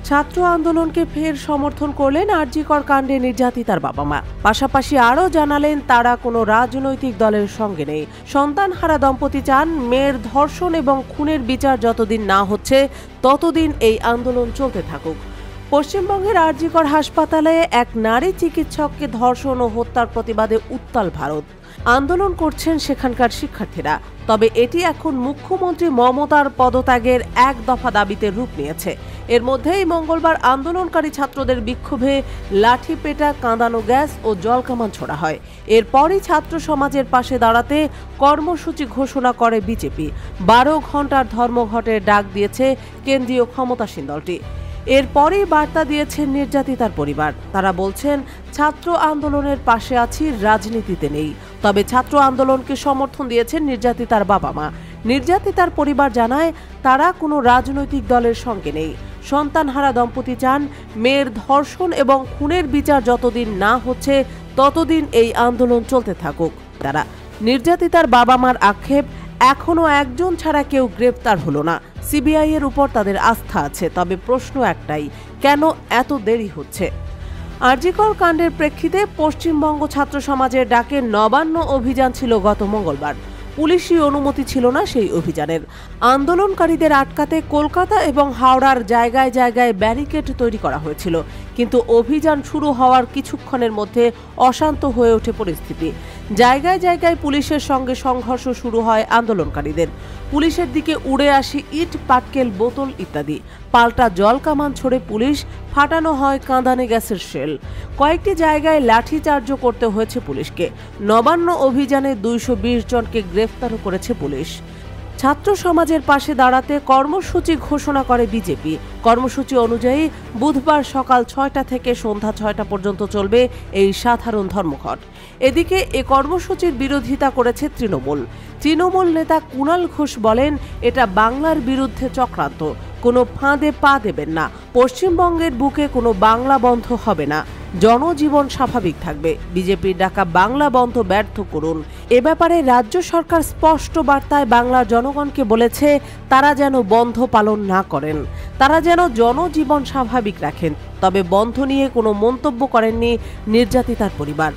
ছাত্র আন্দোলনকে ফের সমর্থন করলেন আরজিকর কাণ্ডে নির্যাতিতার বাবা মা। পাশাপাশি আরও জানালেন তারা কোনো রাজনৈতিক দলের সঙ্গে নেই। সন্তানহারা দম্পতি চান মেয়ের ধর্ষণ এবং খুনের বিচার যতদিন না হচ্ছে ততদিন এই আন্দোলন চলতে থাকুক। পশ্চিমবঙ্গের আরজিকর হাসপাতালে এক নারী চিকিৎসককে ধর্ষণ ও হত্যার প্রতিবাদে উত্তাল ভারত। আন্দোলন করছেন সেখানকার শিক্ষার্থীরা। তবে এটি এখন মুখ্যমন্ত্রী মমতার পদত্যাগের এক দফা দাবিতে রূপ নিয়েছে। এর মধ্যেই মঙ্গলবার আন্দোলনকারী ছাত্রদের বিক্ষোভে লাঠিপেটা, কাঁদানো গ্যাস ও জলকামান ছোড়া হয়। এরপরই ছাত্র সমাজের পাশে দাঁড়াতে কর্মসূচি ঘোষণা করে বিজেপি। 12 ঘন্টার ধর্মঘটের ডাক দিয়েছে কেন্দ্রীয় ক্ষমতাসীন দলটি। এরপরেই বার্তা দিয়েছেন নির্যাতিতার পরিবার। তারা বলছেন, ছাত্র আন্দোলনের পাশে আছি, রাজনীতিতে নেই। তবে ছাত্র আন্দোলনকে সমর্থন দিয়েছেন নির্যাতিতার বাবা মা। নির্যাতিতার পরিবার জানায় তারা কোনো রাজনৈতিক দলের সঙ্গে নেই। সন্তানহারা দম্পতি চান মেয়ের ধর্ষণ এবং খুনের বিচার যতদিন না হচ্ছে ততদিন এই আন্দোলন চলতে থাকুক। তারা নির্যাতিতার বাবা মার আক্ষেপ, এখনো একজন ছাড়া কেউ গ্রেপ্তার হলো না। সিবিআই এর উপর তাদের আস্থা আছে। তবে প্রশ্ন একটাই, কেন এত দেরি হচ্ছে? আরজিকর কাণ্ডের প্রেক্ষিতে পশ্চিমবঙ্গ ছাত্র সমাজের ডাকে নবান্ন অভিযান ছিল গত মঙ্গলবার। পুলিশি অনুমতি ছিল না সেই অভিযানের। আন্দোলনকারীদের আটকাতে কলকাতা এবং হাওড়ার জায়গায় জায়গায় ব্যারিকেড তৈরি করা হয়েছিল। কিন্তু অভিযান শুরু হওয়ার কিছুক্ষণের মধ্যে অশান্ত হয়ে ওঠে পরিস্থিতি। জায়গায় জায়গায় পুলিশের সঙ্গে সংঘর্ষ শুরু হয় আন্দোলনকারীদের। পুলিশের দিকে উড়ে আসে ইট, পাটকেল, বোতল ইত্যাদি। পাল্টা জল কামান ছড়ে পুলিশ, ফাটানো হয় কাঁদানে গ্যাসের শেল। কয়েকটি জায়গায় লাঠিচার্জও করতে হয়েছে পুলিশকে। নবান্ন অভিযানে 220 জনকে গ্রেফতারও করেছে পুলিশ। ছাত্র সমাজের পাশে দাঁড়াতে কর্মসূচি ঘোষণা করে বিজেপি। কর্মসূচি অনুযায়ী বুধবার সকাল 6টা থেকে সন্ধ্যা 6টা পর্যন্ত চলবে এই সাধারণ ধর্মঘট। এদিকে এ কর্মসূচির বিরোধিতা করেছে তৃণমূল নেতা কুণাল ঘোষ বলেন, এটা বাংলার বিরুদ্ধে চক্রান্ত। কোনো ফাঁদে পা দেবেন না। পশ্চিমবঙ্গের বুকে কোনো বাংলা বন্ধ হবে না। জনজীবন স্বাভাবিক থাকবে। বিজেপির ডাকা বাংলা বন্ধ ব্যর্থ করুন। এ ব্যাপারে রাজ্য সরকার স্পষ্ট বার্তায় বাংলার জনগণকে বলেছে, তারা যেন বন্ধ পালন না করেন, তারা যেন জনজীবন স্বাভাবিক রাখেন। তবে বন্ধ নিয়ে কোনো মন্তব্য করেননি নির্যাতিতার পরিবার।